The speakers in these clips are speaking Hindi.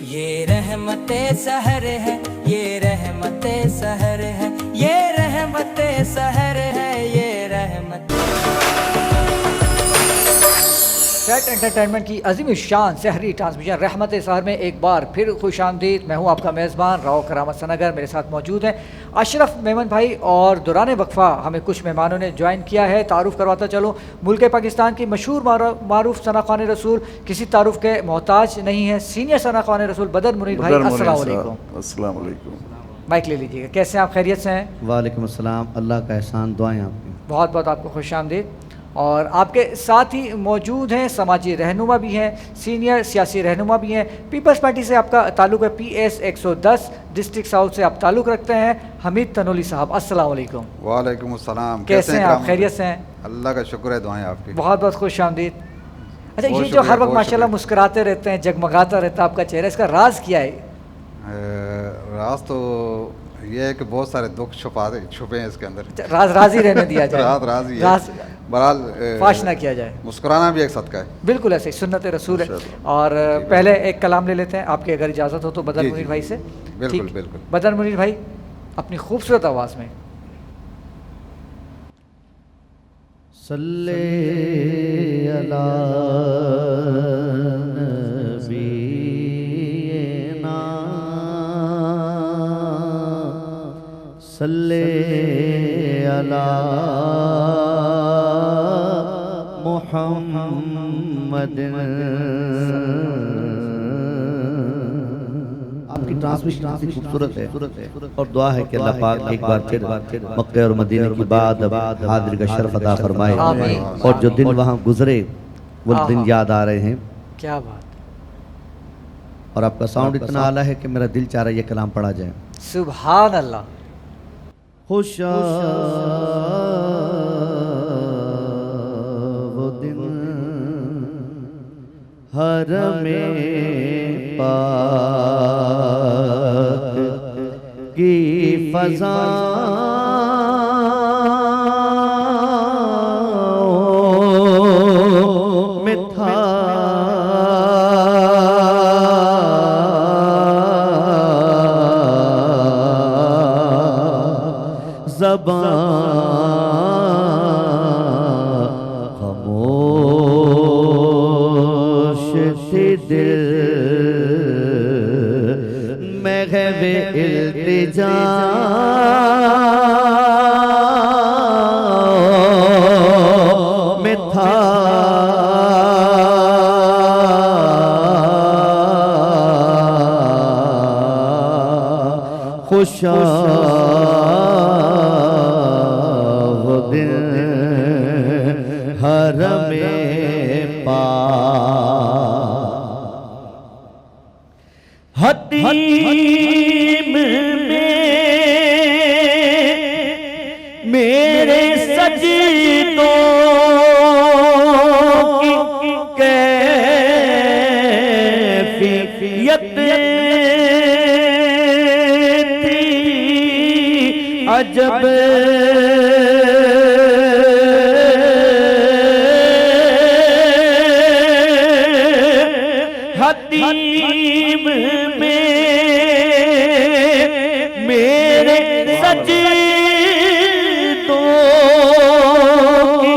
ये रहमते सहर है, ये रहमते सहर है, ये रहमते सहर है, ये रहमत। सेट एंटरटेनमेंट की अजीम शान सहरी ट्रांसमिशन रहमत सहर में एक बार फिर खुश आमदीद। मैं हूँ आपका मेज़बान राव करामत सनागर। मेरे साथ मौजूद हैं अशरफ मेमन भाई और दौरान वक्फा हमें कुछ मेहमानों ने ज्वाइन किया है। तारुफ़ करवाता चलो, मुल्क पाकिस्तान की मशहूर मारूफ सना ख़ान रसूल किसी तारुफ़ के मोहताज नहीं है। सीनियर सना ख़ान रसूल बदर मुनीर भाई, अस्सलाम वालेकुम। माइक ले लीजिएगा। कैसे हैं आप? खैरियत से हैं? वालेकुम अस्सलाम। अल्लाह का एहसान, दुआएं आपकी। बहुत बहुत आपको खुश आमदीद। और आपके साथ ही मौजूद हैं समाजी रहनुमा भी हैं, सीनियर सियासी रहनुमा भी हैं। पीपल्स पार्टी से आपका ताल्लुक़ है, PS 110 डिस्ट्रिक्ट साउथ से आप ताल्लुक़ रखते हैं। हमीद तनोली साहब, अस्सलाम वालेकुम। वालेकुम अस्सलाम। कैसे हैं आप? खैरियत से हैं? अल्लाह का शुक्र है, दुआएं आपकी। बहुत बहुत खुश आमदीद। अच्छा, बहुत ये जो हर वक्त बहुत माशाल्लाह मुस्कुराते रहते हैं, जगमगाता रहता है आपका चेहरा, इसका राज क्या है? राज तो ये है कि बहुत सारे दुख छुपे हैं इसके अंदर। राज ही रहने दिया जाए। राज ही है। राज बहरहाल फाश ना किया जाए। मुस्कुराना भी एक सदका है। बिल्कुल ऐसे ही सुन्नत रसूल है। और पहले एक कलाम ले लेते हैं आपकी, अगर इजाज़त हो तो, बदर जी, मुनीर जी। भाई से। बिल्कुल बिल्कुल। बदर मुनीर भाई अपनी खूबसूरत आवाज़ में। सल्ले अला नबीना, सल्ले अला मुहम्मद। आपकी ट्रांसमिशन काफी खूबसूरत है और दुआ है कि अल्लाह पाक एक बार फिर मक्के और मदीने की बाद हाजिर का शर्फ अता फरमाए। और जो दिन वहाँ गुजरे वो दिन याद आ रहे हैं। क्या बात। और आपका साउंड इतना आला है कि मेरा दिल चाह रहा है ये कलाम पढ़ा जाए। सुभान अल्लाह। खुश वो दिन हरमे पाक की फज़ा में था। खामोश थी दिल में है वे इल्तिजा में था। खुशा वो दिन हरमे हतीम में मेरे सजदों की कैफियत थी अजब। हतीम में मेरे सजदों की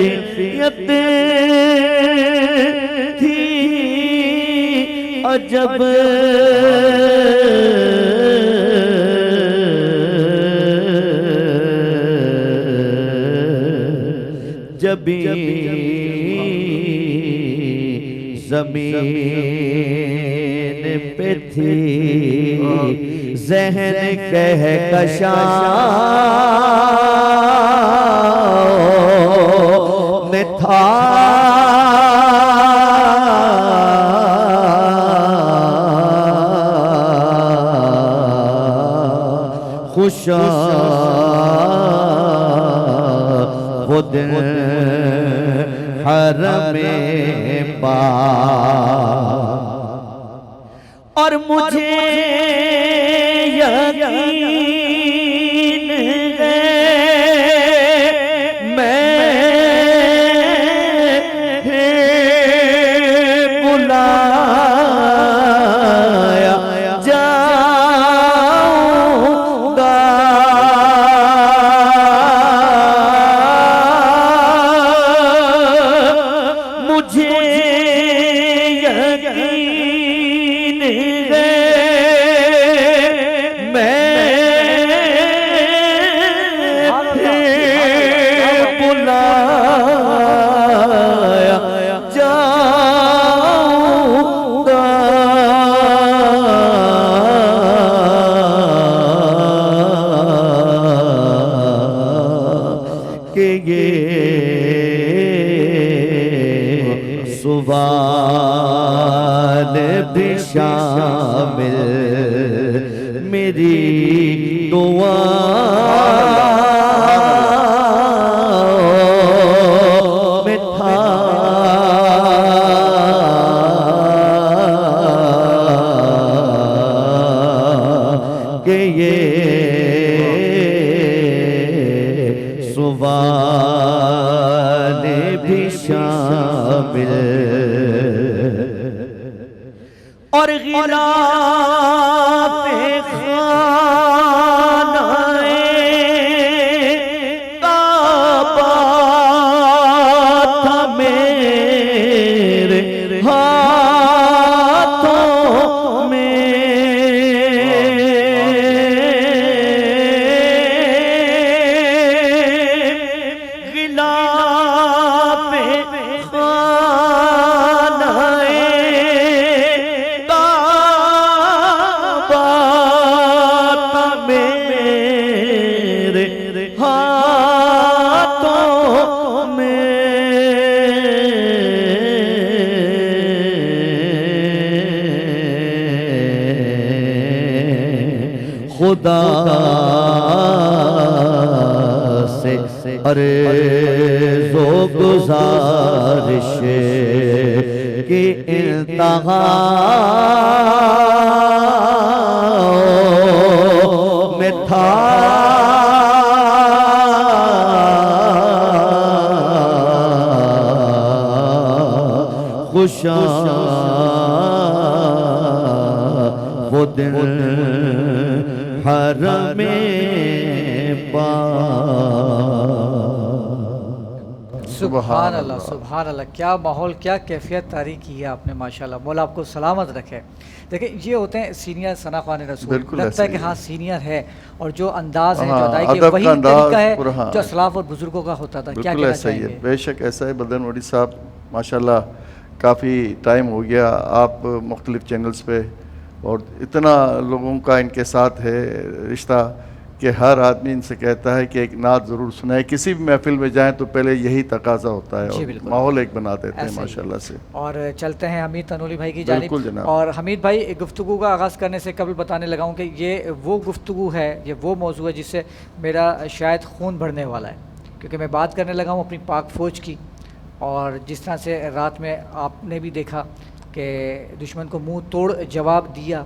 कैफियत थी अजब। जबी ज़मीन पे थी ज़हन कहकशा में था। खुशा वो दिन हरमे पाक। और मुझे यकीन है मैं यकीन है मैं बुलाया जाऊंगा कि ये सुवाल भी शामिल मेरी दुआ में था कि ये सुवाल भी शामिल और गिलाफ़े खानाए काबा था मेरे हाथों में गिलाफ़े खुदा से अर्ज़ो गुज़ारिश की इंतहा में था खुशा वो दिन हरमे सुभान अल्लाह, सुभान अल्लाह। क्या माहौल, क्या कैफियत तारी की है आपने, माशाल्लाह। मौला आपको सलामत रखे। देखिए ये होते हैं सीनियर सना ख़्वान रसूल, लगता है कि हाँ सीनियर है, और जो अंदाज़ है, जो अदायगी है, वही तरीका है जो असलाफ और बुजुर्गों का होता था। क्या कहना चाहिए? बेशक ऐसा है बदन वडी साहब, माशाल्लाह काफ़ी टाइम हो गया आप मुख्तलिफ चैनल्स पे, और इतना लोगों का इनके साथ है रिश्ता कि हर आदमी इनसे कहता है कि एक नात ज़रूर सुनाए। किसी भी महफिल में जाएं तो पहले यही तकाजा होता है, और माहौल एक बना देते हैं माशाल्लाह से। और चलते हैं हमीद तनोली भाई की जानिब। और हमीद भाई, गुफ्तगू का आगाज़ करने से कबल बताने लगा हूँ कि ये वो गुफ्तगू है, ये वो मौजू है जिससे मेरा शायद खून बढ़ने वाला है, क्योंकि मैं बात करने लगा हूँ अपनी पाक फ़ौज की, और जिस तरह से रात में आपने भी देखा कि दुश्मन को मुंह तोड़ जवाब दिया,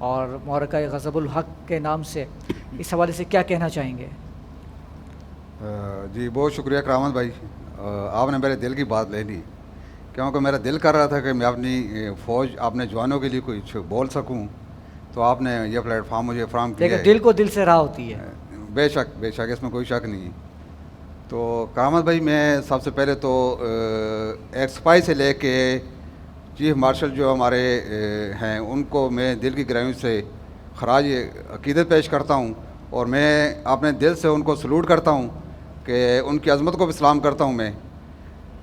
और मौरका ग़ज़बुल हक़ के नाम से, इस हवाले से क्या कहना चाहेंगे? जी बहुत शुक्रिया करामत भाई, आपने मेरे दिल की बात ले ली, क्योंकि मेरा दिल कर रहा था कि मैं अपनी फ़ौज, अपने जवानों के लिए कुछ बोल सकूं, तो आपने ये प्लेटफॉर्म मुझे फराहम किया। दिल को दिल से राह होती है। बेशक बेशक, इसमें कोई शक नहीं। तो करामत भाई, मैं सबसे पहले तो एक सिपाही से लेके चीफ मार्शल जो हमारे हैं, उनको मैं दिल की गहराइयों से खराज अकीदत पेश करता हूँ, और मैं अपने दिल से उनको सलूट करता हूँ कि उनकी अज़मत को भी सलाम करता हूँ मैं।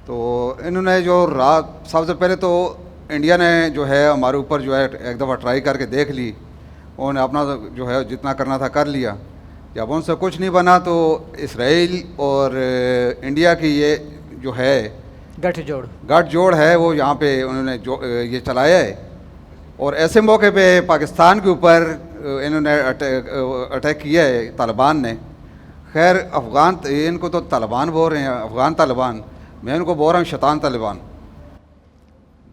तो इन्होंने जो रात, सबसे पहले तो इंडिया ने जो है हमारे ऊपर जो है एक दफ़ा ट्राई करके देख ली, उन्होंने अपना जो है जितना करना था कर लिया। जब उनसे कुछ नहीं बना तो इसराइल और इंडिया की ये जो है गठजोड़ है, वो यहाँ पे उन्होंने जो ये चलाया है, और ऐसे मौके पे पाकिस्तान के ऊपर इन्होंने अटैक किया है तालिबान ने। खैर अफ़गान, इनको तो तालिबान बोल रहे हैं, अफ़गान तालिबान, मैं इनको बोल रहा हूँ शैतान तालिबान,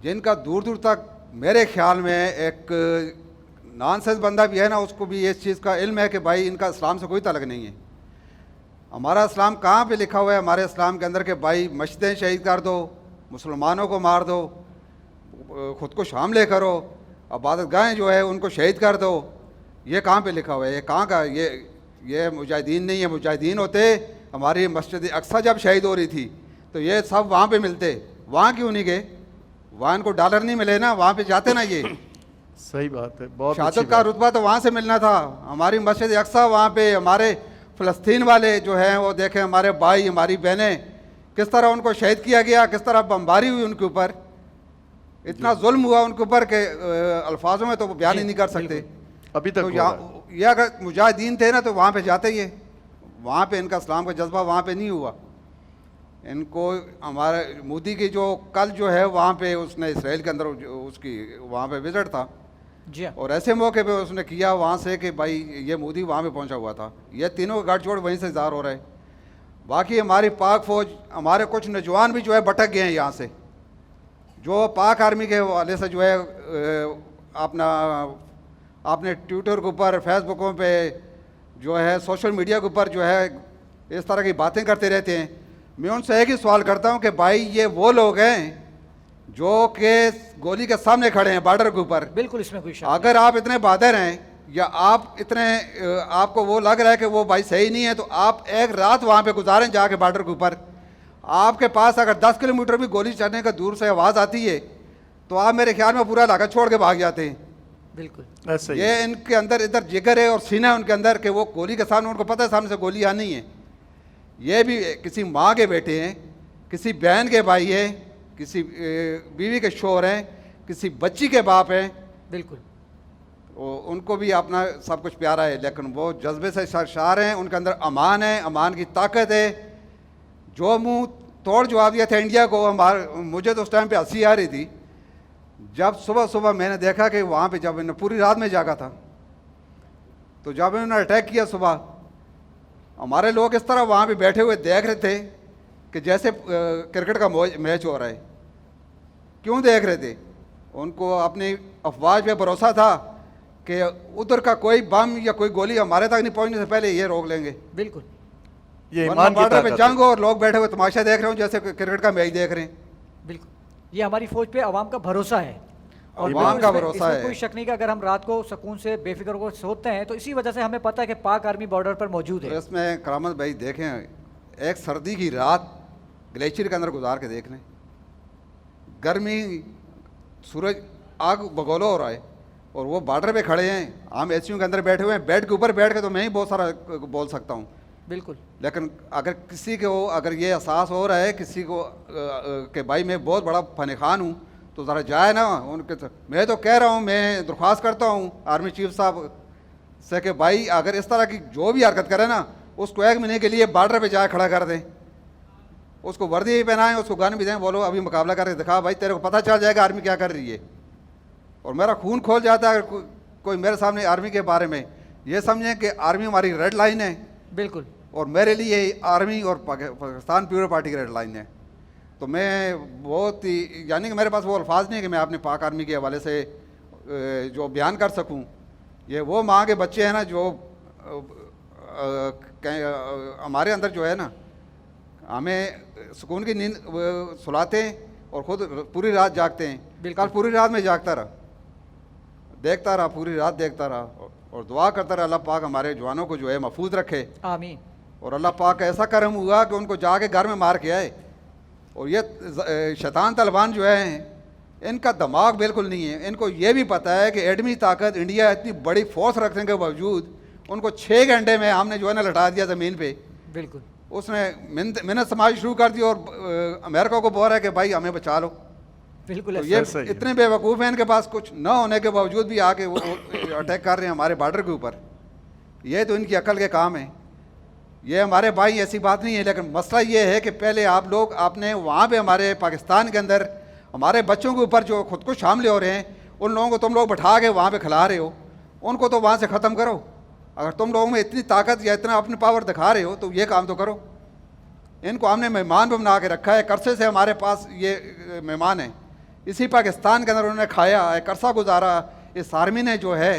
जिनका दूर दूर तक मेरे ख्याल में एक नॉनसेंस बंदा भी है ना, उसको भी इस चीज़ का इल्म है कि भाई इनका इस्लाम से कोई ताल्लुक़ नहीं है। हमारा इस्लाम कहाँ पे लिखा हुआ है हमारे इस्लाम के अंदर कि भाई मस्जिदें शहीद कर दो, मुसलमानों को मार दो, ख़ुद को शामिल करो, इबादत गाहें जो है उनको शहीद कर दो? ये कहाँ पे लिखा हुआ है? ये कहाँ का? ये मुजाहिदीन नहीं है। मुजाहिदीन होते हमारी मस्जिद अक्सा जब शहीद हो रही थी तो ये सब वहाँ पे मिलते, वहाँ क्यों नहीं गए? वहाँ इनको डॉलर नहीं मिले ना, वहाँ पे जाते ना ये। सही बात है, बहुत अच्छी शहादत का बात। रुतबा तो वहाँ से मिलना था। हमारी मस्जिद अक्सा वहाँ पे हमारे फ़लस्तीन वाले जो हैं वो देखें, हमारे भाई हमारी बहनें किस तरह उनको शहीद किया गया, किस तरह बमबारी हुई उनके ऊपर, इतना जुल्म हुआ उनके ऊपर के अल्फाजों में तो बयान ही नहीं कर सकते। अभी तक तो हो रहा है। यहाँ ये अगर मुजाहिदीन थे ना तो वहाँ पे जाते ही है, वहाँ पे इनका इस्लाम का जज्बा वहाँ पे नहीं हुआ। इनको हमारे मोदी की जो कल जो है वहाँ पे उसने इसराइल के अंदर उसकी वहाँ पे विजिट था, जी हाँ, और ऐसे मौके पे उसने किया वहाँ से कि भाई ये मोदी वहाँ पे पहुँचा हुआ था। ये तीनों का गठजोड़ वहीं से ज़ाहिर हो रहा है। बाकी हमारी पाक फ़ौज, हमारे कुछ नौजवान भी जो है भटक गए हैं यहाँ से, जो पाक आर्मी के हवाले से जो है आपने ट्विटर के ऊपर, फेसबुकों पे जो है, सोशल मीडिया के ऊपर जो है इस तरह की बातें करते रहते हैं। मैं उनसे एक ही सवाल करता हूँ कि भाई ये वो लोग हैं जो कि गोली के सामने खड़े हैं बॉर्डर के ऊपर। बिल्कुल इसमें कोई शक नहीं। अगर आप इतने बहादुर हैं या आप इतने आपको वो लग रहा है कि वो भाई सही नहीं है, तो आप एक रात वहाँ पे गुजारें जाके बॉर्डर के ऊपर। आपके पास अगर 10 किलोमीटर भी गोली चलने का दूर से आवाज़ आती है तो आप मेरे ख्याल में पूरा इलाका छोड़ के भाग जाते हैं। बिल्कुल ऐसे ही ये इनके अंदर इधर जिगर है और सीना है उनके अंदर कि वो गोली के सामने, उनको पता है सामने से गोली आनी है। ये भी किसी माँ के बेटे हैं, किसी बहन के भाई हैं, किसी बीवी के शोहर हैं, किसी बच्ची के बाप हैं। बिल्कुल उनको भी अपना सब कुछ प्यारा है, लेकिन वो जज्बे से सरशार हैं, उनके अंदर अमान है, अमान की ताकत है। जो मुंह तोड़ जवाब दिया था इंडिया को, मुझे तो उस टाइम पे हंसी आ रही थी जब सुबह सुबह मैंने देखा कि वहाँ पे जब इन्होंने पूरी रात में जागा था, तो जब इन्होंने अटैक किया सुबह, हमारे लोग इस तरह वहाँ पे बैठे हुए देख रहे थे कि जैसे क्रिकेट का मैच हो रहा है। क्यों देख रहे थे? उनको अपनी अफवाज पे भरोसा था कि उधर का कोई बम या कोई गोली हमारे तक नहीं पहुंचने से पहले ये रोक लेंगे। बिल्कुल ये वरना ईमान की बॉर्डर पे ताकत जंग है। हो और लोग बैठे हुए तमाशा देख रहे हो जैसे क्रिकेट का मैच देख रहे हैं। बिल्कुल, ये हमारी फौज पे अवाम का भरोसा है। और अवाम बिल्कुल का इसमें- भरोसा इसमें है। कोई शक नहीं कि अगर हम रात को सुकून से बेफिक्र को सोते हैं तो इसी वजह से हमें पता है कि पाक आर्मी बॉर्डर पर मौजूद तो है। इसमें करामत भाई देखें, एक सर्दी की रात ग्लेशियर के अंदर गुजार के देख लें, गर्मी, सूरज आग बगोलो हो रहा है और वो बॉर्डर पे खड़े हैं, हम एसीयू के अंदर बैठे हुए हैं। बेड के ऊपर बैठ के तो मैं ही बहुत सारा बोल सकता हूँ, बिल्कुल लेकिन अगर किसी को अगर ये एहसास हो रहा है किसी को कि भाई मैं बहुत बड़ा फन खान हूँ, तो ज़रा जाए ना उनके। मैं तो कह रहा हूँ, मैं दरख्वास्त करता हूँ आर्मी चीफ साहब से कि भाई अगर इस तरह की जो भी हरकत करे ना, उसको 1 महीने के लिए बॉर्डर पे जाए खड़ा कर दें, उसको वर्दी भी पहनाएं, उसको गन भी दें, बोलो अभी मुकाबला करके दिखा भाई, तेरे को पता चल जाएगा आर्मी क्या कर रही है। और मेरा खून खोल जाता है अगर कोई मेरे सामने आर्मी के बारे में ये समझें कि आर्मी हमारी रेड लाइन है, बिल्कुल और मेरे लिए आर्मी और पाकिस्तान पीपल पार्टी की रेड लाइन है। तो मैं बहुत ही, यानी कि मेरे पास वो अल्फाज नहीं है कि मैं अपने पाक आर्मी के हवाले से जो बयान कर सकूं। ये वो माँ के बच्चे हैं ना जो हमारे अंदर जो है ना, हमें सुकून की नींद सुलाते हैं और ख़ुद पूरी रात जागते हैं। कल पूरी रात में जागता रहा, देखता रहा, पूरी रात देखता रहा और दुआ करता रहा अल्लाह पाक हमारे जवानों को जो है महफूज रखे। आमीन। और अल्लाह पाक का ऐसा करम हुआ कि उनको जाके घर में मार के आए। और ये शैतान तालिबान जो है, इनका दिमाग बिल्कुल नहीं है। इनको ये भी पता है कि एडमी ताकत इंडिया इतनी बड़ी फोर्स रखने के बावजूद उनको 6 घंटे में हमने जो है ना लटा दिया ज़मीन पे। बिल्कुल उसने मिन्नत समाज शुरू कर दी और अमेरिका को बोल रहा है कि भाई हमें बचा लो। बिल्कुल तो ऐसा ये ऐसा ही है। इतने बेवकूफ़ हैं, इनके पास कुछ न होने के बावजूद भी आके वो अटैक कर रहे हैं हमारे बॉर्डर के ऊपर। ये तो इनकी अकल के काम है। ये हमारे भाई, ऐसी बात नहीं है, लेकिन मसला ये है कि पहले आप लोग आपने वहाँ पे हमारे पाकिस्तान के अंदर हमारे बच्चों के ऊपर जो खुद को शामिल हो रहे हैं, उन लोगों को तुम लोग बैठा के वहाँ पे खिला रहे हो, उनको तो वहाँ से ख़त्म करो। अगर तुम लोगों में इतनी ताकत या इतना अपनी पावर दिखा रहे हो तो ये काम तो करो। इनको हमने मेहमान भी बना के रखा है, करसे से हमारे पास ये मेहमान है, इसी पाकिस्तान के अंदर उन्होंने खाया है, करसा गुजारा। इस आर्मी ने जो है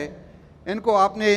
इनको आपने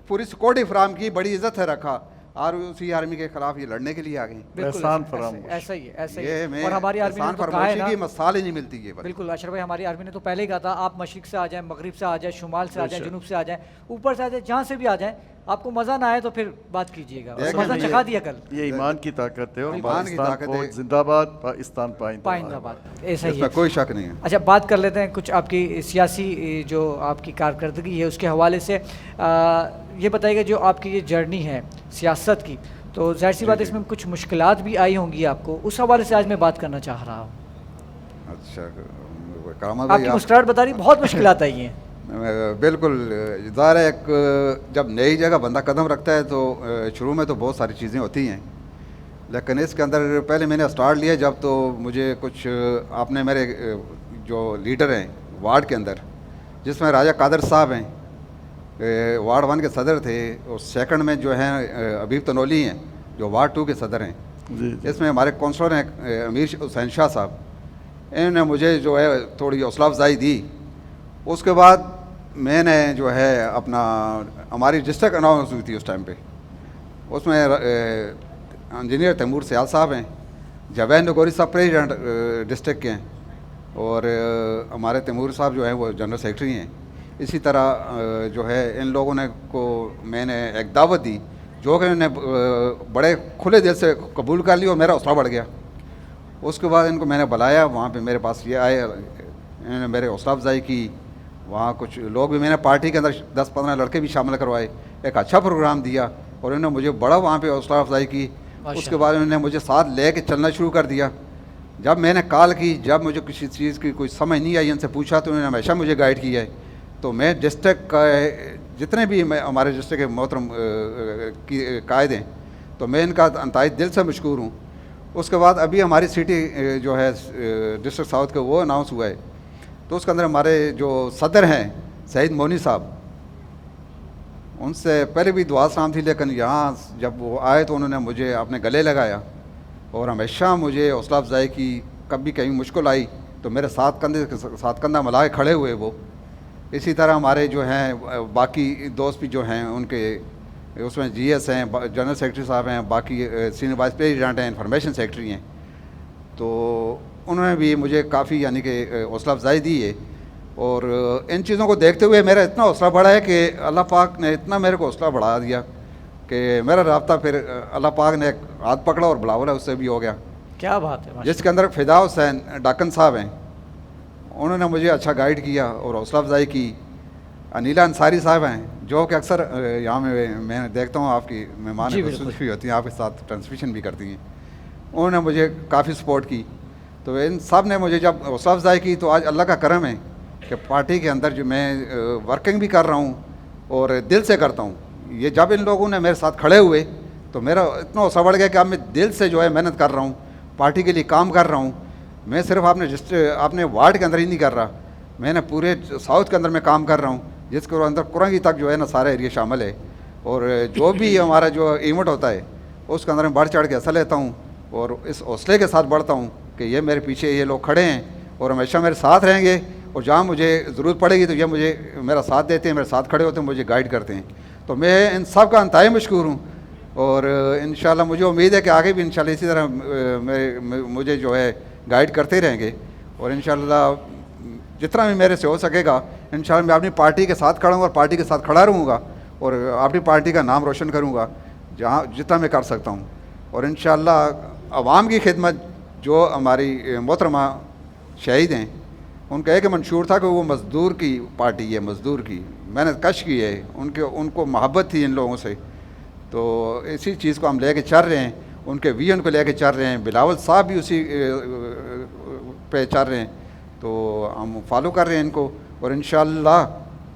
पूरी सिक्योरिटी फ्राहम की, बड़ी इज़्ज़त से रखा। और उसी आर्मी के खिलाफ ये लड़ने के लिए आ गए। बिल्कुल एहसान ऐसा- फरामोश। ऐसा ही है, ऐसा ही ये है। मैं और हमारी आर्मी ने एहसान तो कहा है फरामोशी ना, की मिसाल ही नहीं मिलती है। बिल्कुल अशरफ भाई, हमारी आर्मी ने तो पहले ही कहा था आप मशरिक से आ जाएं, मगरिब से आ जाएं, शुमाल से आ जाएं, जुनूब से आ जाएं, ऊपर से आ जाएं, जहाँ से भी आ जाएं, आपको मज़ा ना आए तो फिर बात कीजिएगा। और देखिए, मज़ा ये- चखा दिया कल। ये ईमान की ताकत है और ईमान की पाकिस्तान ताकत है। फौज जिंदाबाद, पाकिस्तान पाइंदाबाद। पाइंदाबाद, ऐसा ही इसमें है। कोई शक नहीं है। अच्छा, बात कर लेते हैं कुछ आपकी सियासी जो आपकी कारकर्दगी है उसके हवाले से। ये बताइएगा जो आपकी ये जर्नी है सियासत की, तो जाहिर सी बात है इसमें कुछ मुश्किलात भी आई होंगी आपको, उस हवाले से आज मैं बात करना चाह रहा हूँ। अच्छा करामत भाई, आपकी मुस्कुराहट बता रही बहुत मुश्किलात आई हैं। बिल्कुल ज़ाहिर है, एक जब नई जगह बंदा कदम रखता है तो शुरू में तो बहुत सारी चीज़ें होती हैं, लेकिन इसके अंदर पहले मैंने स्टार्ट लिया जब, तो मुझे कुछ आपने मेरे जो लीडर हैं वार्ड के अंदर, जिसमें राजा कादर साहब हैं, वार्ड 1 के सदर थे, और सेकंड में जो हैं अबीब तनोली हैं जो वार्ड 2 के सदर हैं। जी जी। इसमें हमारे कौंसलर हैं अमीर हुसैन शाह साहब, इन्होंने मुझे जो है थोड़ी हौसला अफजाई दी। उसके बाद मैंने जो है अपना, हमारी डिस्ट्रिक्ट अनाउंस हुई थी उस टाइम पे, उसमें इंजीनियर तैमूर सियाल साहब हैं, जवैन नगोरी साहब प्रेसिडेंट डिस्ट्रिक्ट के हैं, और हमारे तैमूर साहब जो हैं वो जनरल सेक्रेटरी हैं। इसी तरह जो है इन लोगों ने को मैंने एक दावत दी जो कि इन्होंने बड़े खुले दिल से कबूल कर ली और मेरा हौसला बढ़ गया। उसके बाद इनको मैंने बुलाया, वहाँ पे मेरे पास ये आए, इन्होंने मेरे हौसला अफजाई की। वहाँ कुछ लोग भी, मैंने पार्टी के अंदर 10-15 लड़के भी शामिल करवाए, एक अच्छा प्रोग्राम दिया और इन्होंने मुझे बड़ा वहाँ पे हौसला अफजाई की। उसके बाद इन्होंने मुझे साथ ले कर चलना शुरू कर दिया। जब मैंने कॉल की, जब मुझे किसी चीज़ की कोई समझ नहीं आई, इनसे पूछा तो उन्होंने हमेशा मुझे गाइड किया है। तो मैं डिस्ट्रिक्ट का जितने भी हमारे डिस्ट्रिक्ट के मोहतरम कायद हैं, तो मैं इनका अंतहाई दिल से मशकूर हूँ। उसके बाद अभी हमारी सिटी जो है डिस्ट्रिक्ट साउथ के वो अनाउंस हुआ है, तो उसके अंदर हमारे जो सदर हैं सईद मोनी साहब, उनसे पहले भी दुआ सलाम थी, लेकिन यहाँ जब वो आए तो उन्होंने मुझे अपने गले लगाया और हमेशा मुझे हौसला अफजाई की। कभी कहीं मुश्किल आई तो मेरे साथ कंधे के साथ कंधा मिला के खड़े हुए वो। इसी तरह हमारे जो हैं बाकी दोस्त भी जो हैं उनके उसमें GS हैं, जनरल सेक्रेटरी साहब हैं, बाकी सीनियर वाइस प्रेसिडेंट हैं, इंफॉर्मेशन सेक्रेटरी हैं, तो उन्होंने भी मुझे काफ़ी यानी कि हौसला अफजाई दी है। और इन चीज़ों को देखते हुए मेरा इतना हौसला बढ़ा है कि अल्लाह पाक ने इतना मेरे को हौसला बढ़ा दिया कि मेरा राब्ता फिर अल्लाह पाक ने एक हाथ पकड़ा और बुलावला उससे भी हो गया। क्या बात है, जिसके अंदर फिदा हुसैन डाकन साहब हैं, उन्होंने मुझे अच्छा गाइड किया और हौसला अफजाई की। अनीला अंसारी साहब हैं जो कि अक्सर यहाँ में मैं देखता हूँ आपकी मेहमान भी होती हैं, आपके साथ ट्रांसमिशन भी करती हैं, उन्होंने मुझे काफ़ी सपोर्ट की। तो इन सब ने मुझे जब हौसला अफजाई की तो आज अल्लाह का करम है कि पार्टी के अंदर जो मैं वर्किंग भी कर रहा हूँ और दिल से करता हूँ। ये जब इन लोगों ने मेरे साथ खड़े हुए तो मेरा इतना हौसला बढ़ गया कि अब मैं दिल से जो है मेहनत कर रहा हूँ, पार्टी के लिए काम कर रहा हूँ। मैं सिर्फ अपने वार्ड के अंदर ही नहीं कर रहा, मैंने पूरे साउथ के अंदर मैं काम कर रहा हूँ, जिसके अंदर कुरंगी तक जो है ना सारा एरिया शामिल है। और जो भी हमारा जो इवेंट होता है उसके अंदर मैं बढ़ चढ़ के हिस्सा लेता हूँ और इस हौसले के साथ बढ़ता हूँ कि ये मेरे पीछे ये लोग खड़े हैं और हमेशा मेरे साथ रहेंगे, और जहाँ मुझे ज़रूरत पड़ेगी तो ये मुझे मेरा साथ देते हैं, मेरे साथ खड़े होते हैं, मुझे गाइड करते हैं। तो मैं इन सब का अंतहाई मशकूर हूँ और इंशाल्लाह मुझे उम्मीद है कि आगे भी इंशाल्लाह इसी तरह मुझे जो है गाइड करते रहेंगे और इंशाल्लाह जितना भी मेरे से हो सकेगा इंशाल्लाह मैं अपनी पार्टी के साथ खड़ा हूँ और पार्टी के साथ खड़ा रहूँगा और अपनी पार्टी का नाम रोशन करूँगा जहाँ जितना मैं कर सकता हूँ। और इंशाल्लाह अवाम की खिदमत जो हमारी मोहतरमा शहीद हैं उनका एक मंशूर था कि वो मज़दूर की पार्टी है, मज़दूर की मेहनत कश की है, उनको मोहब्बत थी इन लोगों से, तो इसी चीज़ को हम लेके चल रहे हैं, उनके विजन को लेके चल रहे हैं। बिलावल साहब भी उसी पे चल रहे हैं, तो हम फॉलो कर रहे हैं इनको और इंशाल्लाह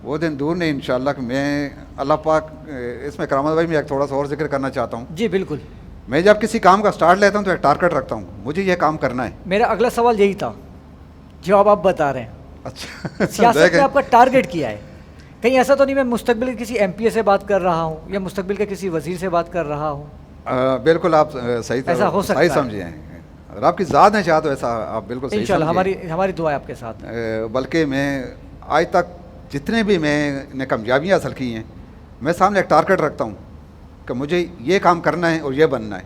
वो दिन दूर नहीं इंशाल्लाह कि मैं अल्लाह पाक इसमें करामत भाई मैं एक थोड़ा सा और जिक्र करना चाहता हूँ। जी बिल्कुल। मैं जब किसी काम का स्टार्ट लेता हूँ तो एक टारगेट रखता हूँ, मुझे ये काम करना है। मेरा अगला सवाल यही था जो अब आप बता रहे हैं। अच्छा सियासत में आपका टारगेट किया है, कहीं ऐसा तो नहीं मैं मुस्तकबिल के किसी MPA से बात कर रहा हूँ या मुस्तकबिल के किसी वजीर से बात कर रहा हूँ? बिल्कुल आप सही ऐसा हो सकता सही है। समझे हैं, अगर आपकी ज़ात है चाह तो ऐसा आप बिल्कुल सही इंशाल्लाह समझे। हमारी दुआ है आपके साथ। बल्कि मैं आज तक जितने भी मैंने कामयाबियाँ हासिल की हैं मैं सामने एक टारगेट रखता हूँ कि मुझे ये काम करना है और ये बनना है,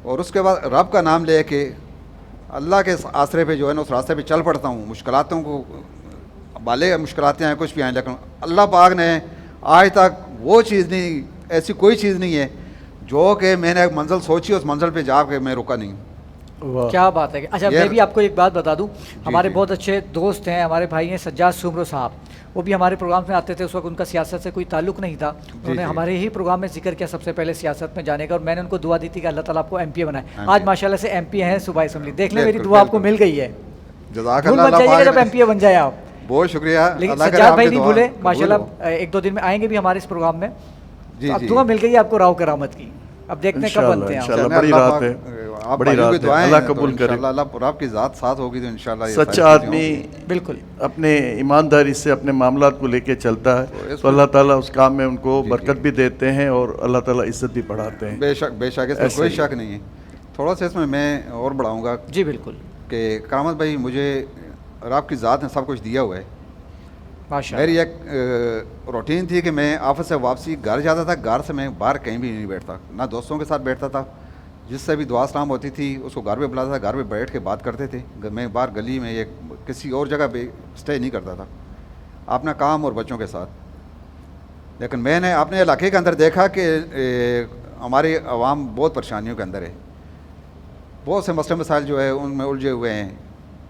और उसके बाद रब का नाम लेके अल्लाह के आसरे पे जो है ना उस रास्ते पे चल पड़ता हूँ। मुश्किलातों को भले मुश्किलातें हैं, कुछ भी आए, लेकिन अल्लाह पाक ने आज तक वो चीज़ नहीं, ऐसी कोई चीज़ नहीं है जो कि मैंने एक मंजिल सोची उस मंजिल पे जाके मैं रुका नहीं। वाह। क्या बात है। अच्छा, ये- मैं भी आपको एक बात बता दूं, हमारे जी। बहुत अच्छे दोस्त हैं, हमारे भाई हैं सज्जाद सुमरो साहब, वो भी हमारे प्रोग्राम में आते थे। उस वक्त उनका सियासत से कोई ताल्लुक नहीं था, उन्होंने जी। हमारे ही प्रोग्राम में जिक्र किया सबसे पहले सियासत में जाने का, और मैंने उनको दुआ दी थी कि अल्लाह ताला आपको एमपी बनाए। हाँ आज जी। माशाल्लाह से एमपी हैं सूबाई असम्बली। देख लें, मेरी बिल्कुल, दुआ आपको बिल्कुल। मिल गई है। भूल जज़ाकल्लाह मत जाइएगा पाक जब ने- एमपी बन जाए आप। बहुत शुक्रिया। लेकिन अल्लाह करे सज्जाद आपकी भाई नहीं दुआ भूले, कबूल माशाल्लाह हो। 1-2 दिन में आएंगे भी हमारे इस प्रोग्राम में, जी, तो अब जी। दुआ मिल गई आपको राव करामत की। अब देखते हैं कब इंशाल्लाह, बनते हैं आप। इंशाल्लाह। चलें, बड़ी अल्लाह रात है, पाक, आप बड़ी भाइयों रात की है, दुआएं अल्लाह हैं, तो कबूल करे। इंशाल्लाह अल्लाह आपकी ज़ात साथ होगी तो इंशाल्लाह ये सच्चा सारी चीज़ें आदमी होंगी। बिल्कुल अपने ईमानदारी से अपने मामलात को लेके चलता है, तो तो इसमें- अल्लाह ताला उस काम में उनको जी, बरकत जी। भी देते हैं और अल्लाह ताला इज्जत भी बढ़ाते हैं। बेशक इसमें ऐसे कोई ही। शक नहीं है। थोड़ा सा इसमें मैं और बढ़ाऊँगा जी बिल्कुल, कि करामत भाई मुझे और आपकी ज़ात ने सब कुछ दिया हुआ है। माशाल्लाह। मेरी एक रूटीन थी कि मैं ऑफिस से वापसी घर जाता था, घर से मैं बाहर कहीं भी नहीं बैठता, ना दोस्तों के साथ बैठता था, जिससे भी दुआ सलाम होती थी उसको घर पे बुलाता था, घर पे बैठ के बात करते थे। मैं बाहर गली में या किसी और जगह पे स्टे नहीं करता था, अपना काम और बच्चों के साथ। लेकिन मैंने अपने इलाके के अंदर देखा कि हमारी आवाम बहुत परेशानियों के अंदर है, बहुत से मसले मसाइल जो है उनमें उलझे हुए हैं।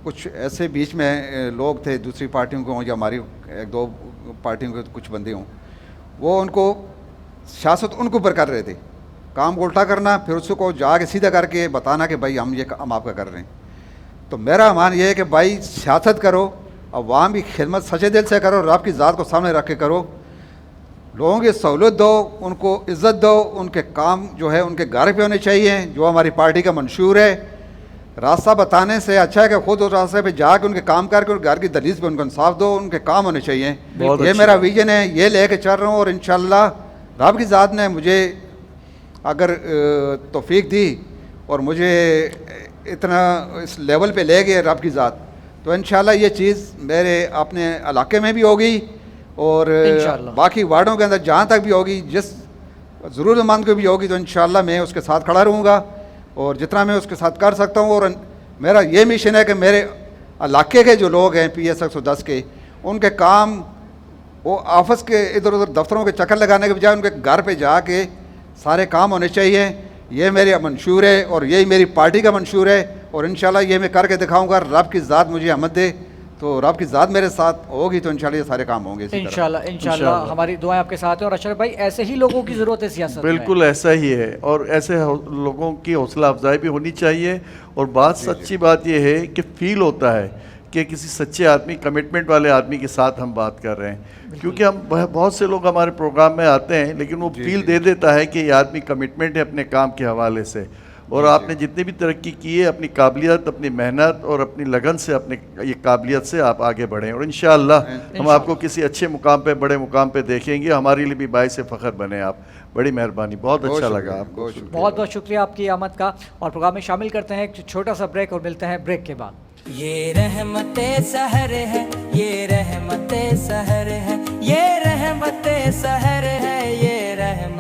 कुछ ऐसे बीच में लोग थे दूसरी पार्टियों को या हमारी 1-2 पार्टियों के कुछ बंदे हों, वो उनको सियासत उनके ऊपर कर रहे थे, काम को उल्टा करना, फिर उसको जाके सीधा करके बताना कि भाई हम ये काम आपका कर रहे हैं। तो मेरा मान ये है कि भाई सियासत करो, अवाम की खिदमत सच्चे दिल से करो, रब की ज़ात को सामने रख के करो, लोगों की सहूलत दो, उनको इज़्ज़त दो, उनके काम जो है उनके घर पे होने चाहिए, जो हमारी पार्टी का मंशूर है। रास्ता बताने से अच्छा है कि खुद उस रास्ते पे जाके उनके काम करके उनके घर की दलील पे उनको इंसाफ दो, उनके काम होने चाहिए। बहुत ये अच्छी मेरा बात। विजन है, ये लेके चल रहा हूँ, और इंशाल्लाह रब की ज़ात ने मुझे अगर तौफीक दी और मुझे इतना इस लेवल पे ले गए रब की ज़ात, तो इंशाल्लाह ये चीज़ मेरे अपने इलाके में भी होगी और इंशाल्लाह। बाकी वार्डों के अंदर जहाँ तक भी होगी, जिस ज़रूरतमंद को भी होगी, तो इंशाल्लाह मैं उसके साथ खड़ा रहूँगा और जितना मैं उसके साथ कर सकता हूँ। और मेरा ये मिशन है कि मेरे इलाके के जो लोग हैं PS 110 के, उनके काम वो ऑफिस के इधर उधर दफ्तरों के चक्कर लगाने के बजाय उनके घर पे जाके सारे काम होने चाहिए। ये मेरे मंशूर है और यही मेरी पार्टी का मंशूर है, और इंशाल्लाह ये मैं करके दिखाऊंगा। रब की ज़ात मुझे हिम्मत दे, तो रब की ज़ात मेरे साथ होगी तो इंशाल्लाह ये सारे काम होंगे इसी तरह। इंशाल्लाह इंशाल्लाह इंशाल्लाह। हमारी दुआएं आपके साथ हैं। और अशरफ भाई, ऐसे ही लोगों की ज़रूरत है सियासत में। बिल्कुल ऐसा ही है, और ऐसे लोगों की हौसला अफजाई भी होनी चाहिए। और बात सच्ची बात यह है कि फील होता है कि किसी सच्चे आदमी, कमिटमेंट वाले आदमी के साथ हम बात कर रहे हैं, क्योंकि हम बहुत से लोग हमारे प्रोग्राम में आते हैं, लेकिन वो फील दे देता है कि ये आदमी कमिटमेंट है अपने काम के हवाले से। और आपने जितनी भी तरक्की की है, अपनी काबिलियत, अपनी मेहनत और अपनी लगन से, अपने ये काबिलियत से आप आगे बढ़ें, और इंशाअल्लाह हम आपको किसी अच्छे मुकाम पे, बड़े मुकाम पे देखेंगे। हमारे लिए भी बाइस फ़ख्र बने आप। बड़ी मेहरबानी, बहुत अच्छा लगा आपको। बहुत शुक्रिया। बहुत बहुत शुक्रिया आपकी आमद का। और प्रोग्राम में शामिल करते हैं एक छोटा सा ब्रेक और मिलते हैं ब्रेक के बाद। ये रहमते सहर है, ये रहमते सहर है, ये रहमते सहर है, ये रहमते